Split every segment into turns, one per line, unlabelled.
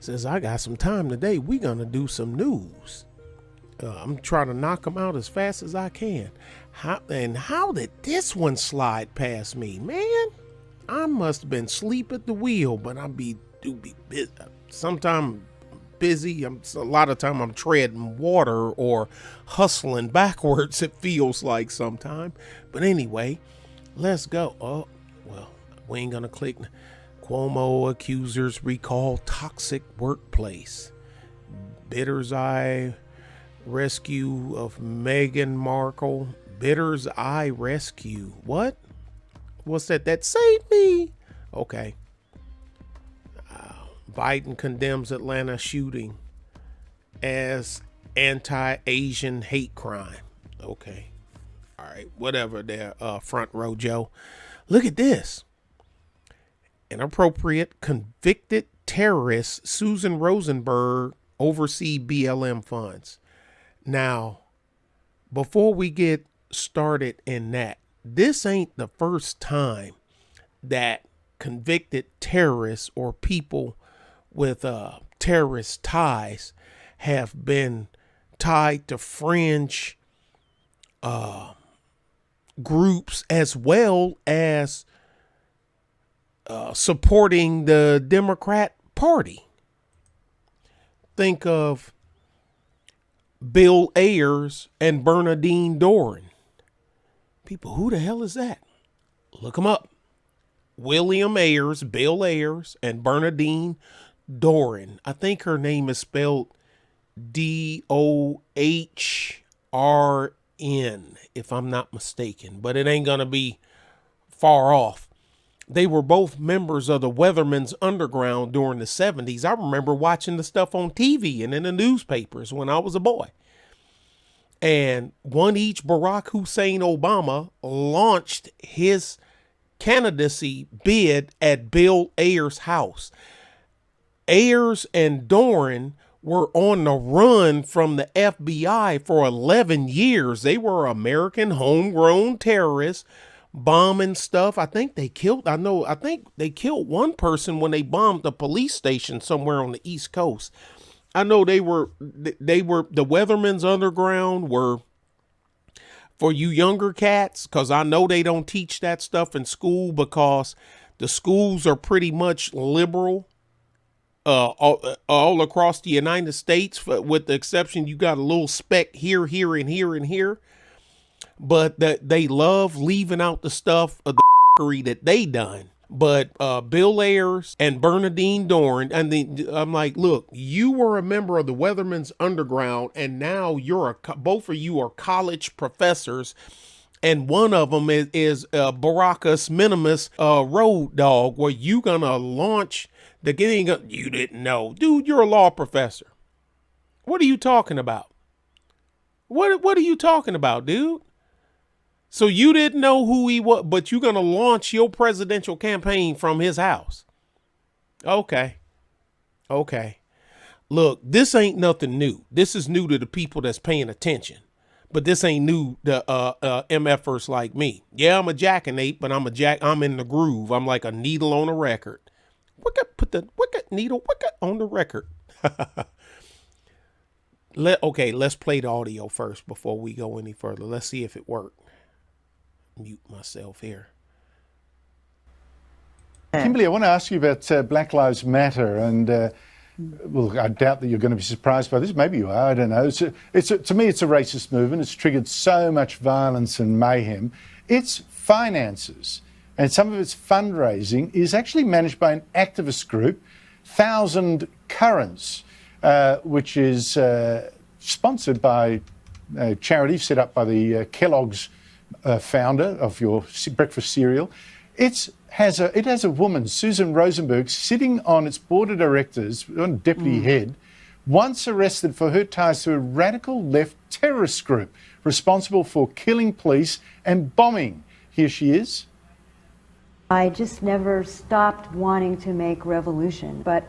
Says, I got some time today. We gonna do some news. I'm trying to knock them out as fast as I can. How did this one slide past me, man? I must have been asleep at the wheel, but do be busy. Sometimes busy. A lot of time I'm treading water or hustling backwards. It feels like sometime. But anyway, let's go. Oh, well, we ain't gonna click. Cuomo accusers recall toxic workplace. Bitter's Eye rescue of Meghan Markle. Bitter's Eye rescue. What? What's that? That saved me. Okay. Biden condemns Atlanta shooting as anti-Asian hate crime. Okay. All right. Whatever there, front row Joe. Look at this. Inappropriate convicted terrorist Susan Rosenberg oversee BLM funds. Now, before we get started in that, this ain't the first time that convicted terrorists or people with terrorist ties have been tied to fringe groups as well as supporting the Democrat Party. Think of Bill Ayers and Bernardine Doran. People, who the hell is that? Look them up. William Ayers, Bill Ayers, and Bernardine Doran. I think her name is spelled Dohrn, if I'm not mistaken, but it ain't gonna be far off. They were both members of the Weathermen's Underground during the 70s. I remember watching the stuff on TV and in the newspapers when I was a boy. And one each, Barack Hussein Obama launched his candidacy bid at Bill Ayers' house. Ayers and Doran were on the run from the FBI for 11 years. They were American homegrown terrorists bombing stuff. I think they killed one person when they bombed the police station somewhere on the East Coast. I know they were the Weathermen's Underground were, for you younger cats, because I know they don't teach that stuff in school because the schools are pretty much liberal all across the United States, with the exception you got a little speck here, and here. But that they love leaving out the stuff of the that they done. But Bill Ayers and Bernardine Doran, and I'm like, look, you were a member of the Weathermen's Underground, and now both of you are college professors, and one of them is Baracus Minimus Road Dog, where you gonna launch the getting. You didn't know, dude. You're a law professor. What are you talking about? What are you talking about, dude? So you didn't know who he was, but you're going to launch your presidential campaign from his house. Okay. Look, this ain't nothing new. This is new to the people that's paying attention. But this ain't new to MFers like me. Yeah, I'm a jackanate, but I'm in the groove. I'm like a needle on a record. Put the needle on the record. Let's play the audio first before we go any further. Let's see if it worked. Mute myself here.
Kimberly, I want to ask you about Black Lives Matter, and well, I doubt that you're going to be surprised by this. Maybe you are. I don't know. To me, it's a racist movement. It's triggered so much violence and mayhem. Its finances and some of its fundraising is actually managed by an activist group, Thousand Currents, which is sponsored by a charity set up by the Kellogg's founder of your breakfast cereal. It has a woman, Susan Rosenberg, sitting on its board of directors, on deputy head, once arrested for her ties to a radical left terrorist group responsible for killing police and bombing. Here she is.
I just never stopped wanting to make revolution, but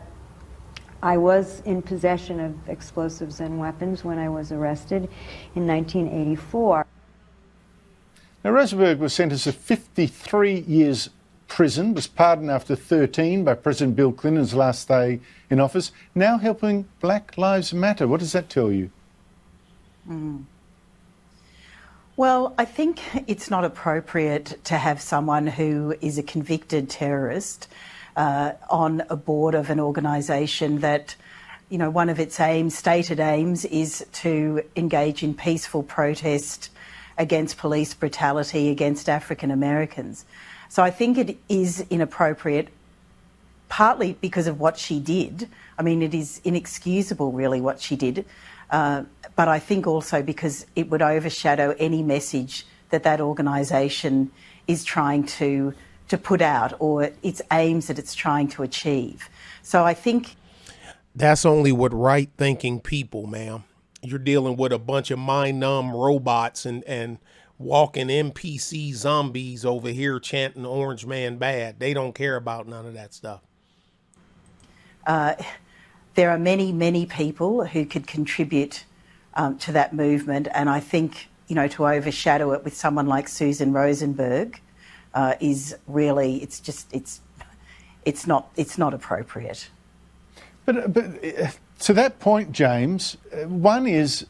I was in possession of explosives and weapons when I was arrested in 1984.
Now, Rosenberg was sentenced to 53 years prison, was pardoned after 13 by President Bill Clinton's last day in office, now helping Black Lives Matter. What does that tell you?
Well, I think it's not appropriate to have someone who is a convicted terrorist on a board of an organisation that, you know, one of its aims, stated aims, is to engage in peaceful protest against police brutality against African Americans. So I think it is inappropriate, partly because of what she did. I mean, it is inexcusable, really, what she did. But I think also because it would overshadow any message that that organisation is trying to put out, or its aims that it's trying to achieve. So I think
that's only with right-thinking people, ma'am. You're dealing with a bunch of mind-numb robots and walking NPC zombies over here chanting Orange Man bad. They don't care about none of that stuff.
There are many, many people who could contribute to that movement, and I think, you know, to overshadow it with someone like Susan Rosenberg is really, it's not appropriate.
But to that point, James, one is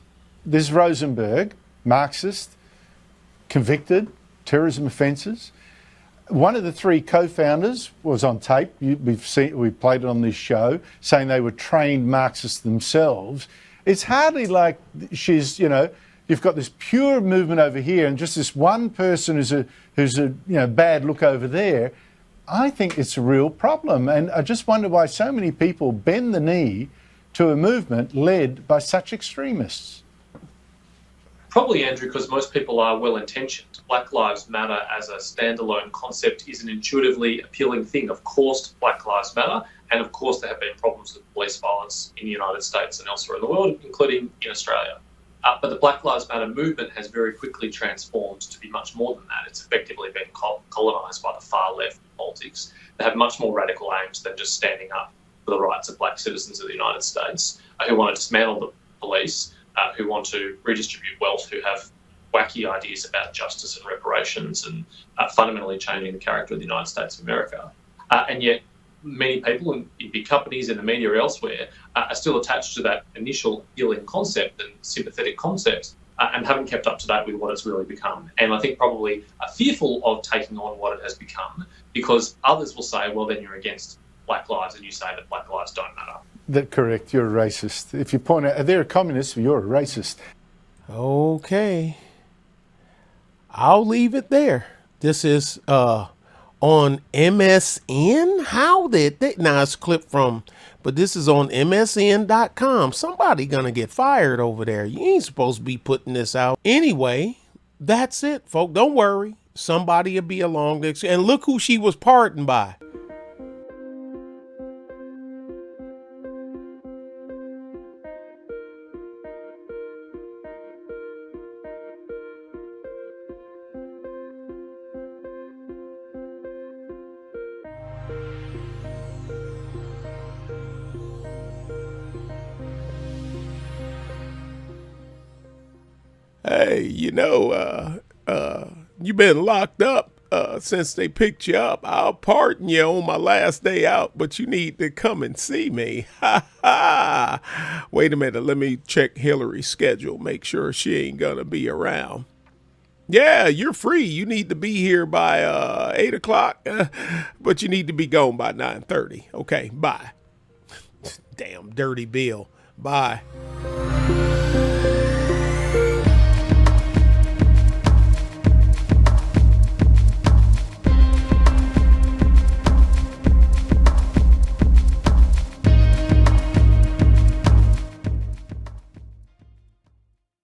there's Rosenberg, Marxist, convicted, terrorism offences. One of the three co-founders was on tape. We've played it on this show, saying they were trained Marxists themselves. It's hardly like she's, you know, you've got this pure movement over here, and just this one person who's a bad look over there. I think it's a real problem, and I just wonder why so many people bend the knee to a movement led by such extremists.
Probably, Andrew, because most people are well-intentioned. Black Lives Matter as a standalone concept is an intuitively appealing thing. Of course, Black Lives Matter, and of course there have been problems with police violence in the United States and elsewhere in the world, including in Australia. But the Black Lives Matter movement has very quickly transformed to be much more than that. It's effectively been colonised by the far left politics. They have much more radical aims than just standing up for the rights of black citizens of the United States, who want to dismantle the police, who want to redistribute wealth, who have wacky ideas about justice and reparations and fundamentally changing the character of the United States of America. And yet many people in big companies, in the media or elsewhere, are still attached to that initial appealing concept and sympathetic concept and haven't kept up to date with what it's really become. And I think probably are fearful of taking on what it has become, because others will say, well, then you're against black lives and you say that black lives don't matter.
That's correct. You're a racist. If you point out they're a communist, you're a racist.
Okay. I'll leave it there. This is on MSN. How did they? Now it's clipped from, but this is on MSN.com. Somebody gonna get fired over there. You ain't supposed to be putting this out. Anyway, that's it, folks. Don't worry. Somebody will be along. And look who she was pardoned by. Hey, you know, you've been locked up since they picked you up. I'll pardon you on my last day out, but you need to come and see me. Ha ha. Wait a minute. Let me check Hillary's schedule. Make sure she ain't gonna be around. Yeah, you're free. You need to be here by 8 o'clock, but you need to be gone by 9:30. Okay, bye. Damn dirty Bill. Bye.